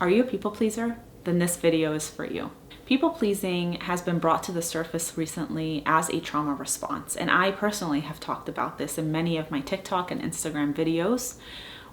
Are you a people pleaser? Then this video is for you. People pleasing has been brought to the surface recently as a trauma response, and I personally have talked about this in many of my TikTok and Instagram videos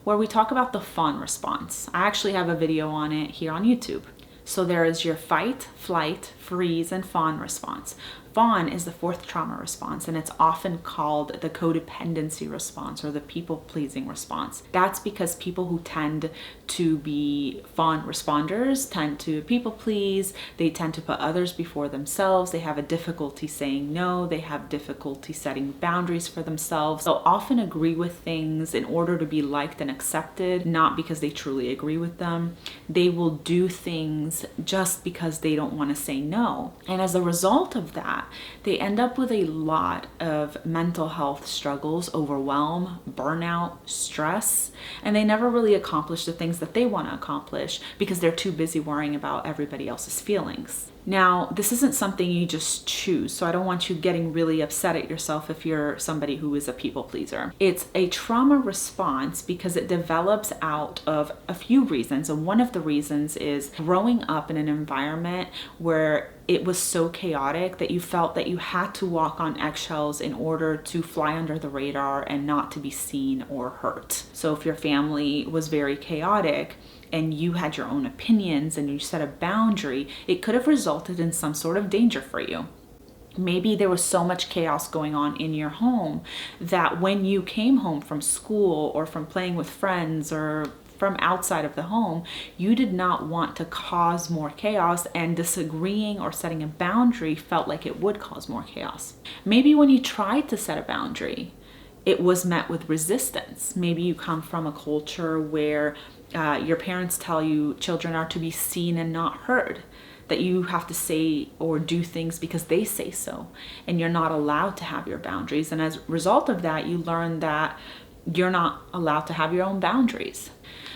where we talk about the fawn response. I actually have a video on it here on YouTube. So there is your fight, flight, freeze, and fawn response. Fawn is the fourth trauma response, and it's often called the codependency response or the people-pleasing response. That's because people who tend to be fawn responders tend to people-please. They tend to put others before themselves. They have a difficulty saying no. They have difficulty setting boundaries for themselves. They'll often agree with things in order to be liked and accepted, not because they truly agree with them. They will do things just because they don't want to say no. And as a result of that, they end up with a lot of mental health struggles, overwhelm, burnout, stress, and they never really accomplish the things that they want to accomplish because they're too busy worrying about everybody else's feelings. Now, this isn't something you just choose, so I don't want you getting really upset at yourself if you're somebody who is a people pleaser. It's a trauma response because it develops out of a few reasons, and one of the reasons is growing up in an environment where it was so chaotic that you felt that you had to walk on eggshells in order to fly under the radar and not to be seen or hurt. So if your family was very chaotic, and you had your own opinions and you set a boundary, it could have resulted in some sort of danger for you. Maybe there was so much chaos going on in your home that when you came home from school or from playing with friends or from outside of the home, you did not want to cause more chaos, and disagreeing or setting a boundary felt like it would cause more chaos. Maybe when you tried to set a boundary, it was met with resistance. Maybe you come from a culture where your parents tell you children are to be seen and not heard, that you have to say or do things because they say so, and you're not allowed to have your boundaries. And as a result of that, you learn that you're not allowed to have your own boundaries.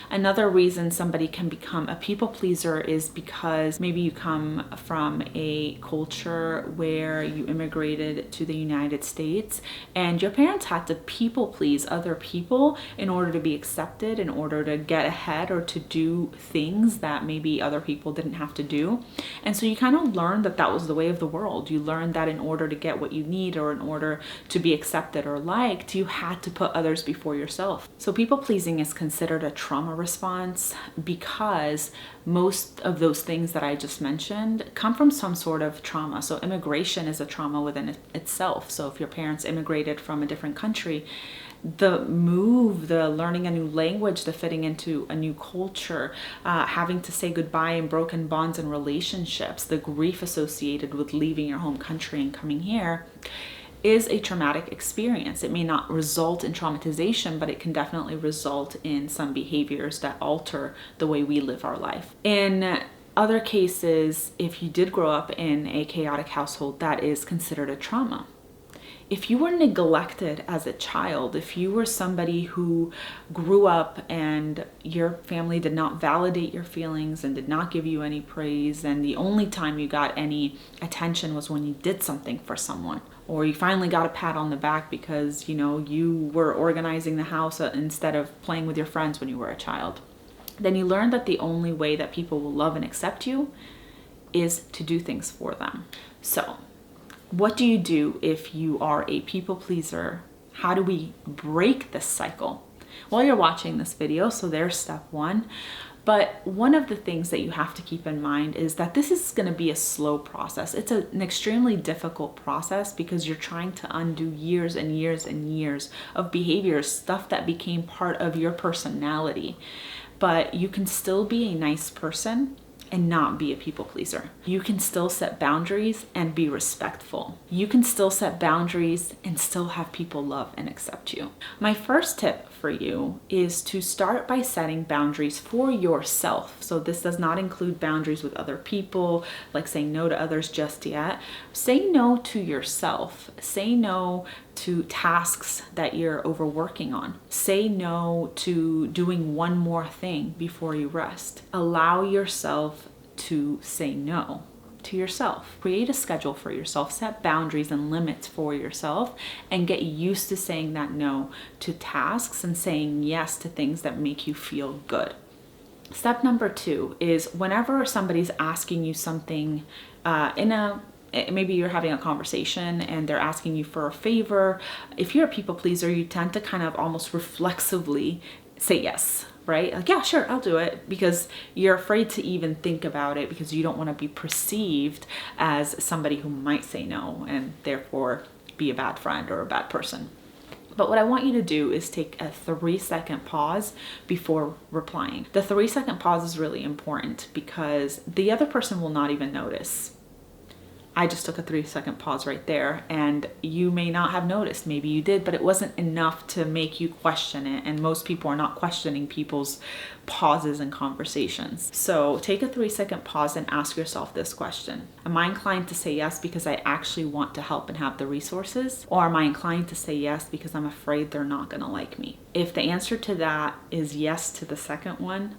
Another reason somebody can become a people pleaser is because maybe you come from a culture where you immigrated to the United States and your parents had to people please other people in order to be accepted, in order to get ahead or to do things that maybe other people didn't have to do. And so you kind of learned that that was the way of the world. You learned that in order to get what you need or in order to be accepted or liked, you had to put others before yourself. So people pleasing is considered a trauma response because most of those things that I just mentioned come from some sort of trauma. So immigration is a trauma within itself. So if your parents immigrated from a different country, the move, the learning a new language, the fitting into a new culture, having to say goodbye and broken bonds and relationships, the grief associated with leaving your home country and coming here is a traumatic experience. It may not result in traumatization, but it can definitely result in some behaviors that alter the way we live our life. In other cases, if you did grow up in a chaotic household, that is considered a trauma. If you were neglected as a child, if you were somebody who grew up and your family did not validate your feelings and did not give you any praise, and the only time you got any attention was when you did something for someone, or you finally got a pat on the back because, you were organizing the house instead of playing with your friends when you were a child, then you learn that the only way that people will love and accept you is to do things for them. So, what do you do if you are a people pleaser? How do we break this cycle? Well, you're watching this video, so there's step one. But one of the things that you have to keep in mind is that this is going to be a slow process. It's an extremely difficult process because you're trying to undo years and years and years of behaviors, stuff that became part of your personality. But you can still be a nice person and not be a people pleaser. You can still set boundaries and be respectful. You can still set boundaries and still have people love and accept you. My first tip for you is to start by setting boundaries for yourself. So this does not include boundaries with other people, like saying no to others just yet. Say no to yourself. Say no to tasks that you're overworking on. Say no to doing one more thing before you rest. Allow yourself to say no to yourself. Create a schedule for yourself, set boundaries and limits for yourself, and get used to saying that no to tasks and saying yes to things that make you feel good. Step number 2 is whenever somebody's asking you something maybe you're having a conversation and they're asking you for a favor. If you're a people pleaser, you tend to kind of almost reflexively say yes, right? Like, yeah, sure, I'll do it, because you're afraid to even think about it because you don't want to be perceived as somebody who might say no and therefore be a bad friend or a bad person. But what I want you to do is take a 3-second pause before replying. The 3-second pause is really important because the other person will not even notice. I just took a 3-second pause right there, and you may not have noticed. Maybe you did, but it wasn't enough to make you question it. And most people are not questioning people's pauses in conversations. So take a 3-second pause and ask yourself this question. Am I inclined to say yes because I actually want to help and have the resources? Or am I inclined to say yes because I'm afraid they're not gonna like me? If the answer to that is yes to the second one,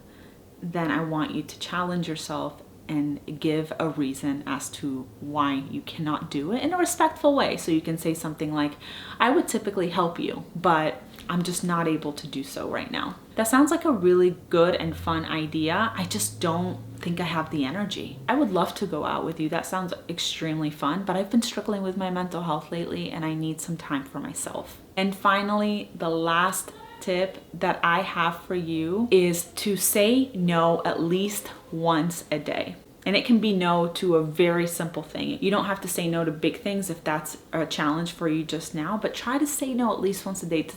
then I want you to challenge yourself and give a reason as to why you cannot do it in a respectful way. So you can say something like, I would typically help you, but I'm just not able to do so right now. That sounds like a really good and fun idea. I just don't think I have the energy. I would love to go out with you. That sounds extremely fun, but I've been struggling with my mental health lately and I need some time for myself. And finally, the last tip that I have for you is to say no at least once a day. And it can be no to a very simple thing. You don't have to say no to big things if that's a challenge for you just now, but try to say no at least once a day to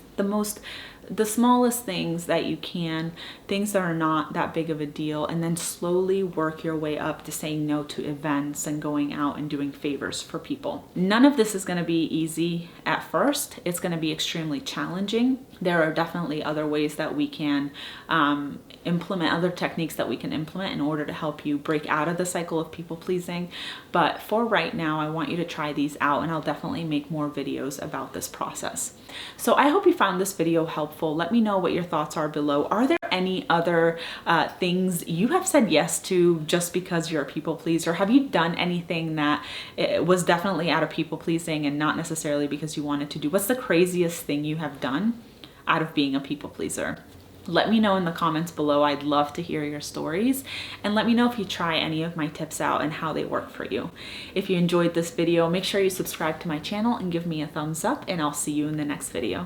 the smallest things that you can, things that are not that big of a deal, and then slowly work your way up to saying no to events and going out and doing favors for people. None of this is going to be easy at first. It's going to be extremely challenging. There are definitely other ways that we can implement, other techniques that we can implement in order to help you break out of the cycle of people pleasing. But for right now, I want you to try these out, and I'll definitely make more videos about this process. So I hope you found this video helpful. Let me know what your thoughts are below. Are there any other things you have said yes to just because you're a people pleaser? Have you done anything that was definitely out of people pleasing and not necessarily because you wanted to do? What's the craziest thing you have done out of being a people pleaser? Let me know in the comments below. I'd love to hear your stories, and let me know if you try any of my tips out and how they work for you. If you enjoyed this video, make sure you subscribe to my channel and give me a thumbs up, and I'll see you in the next video.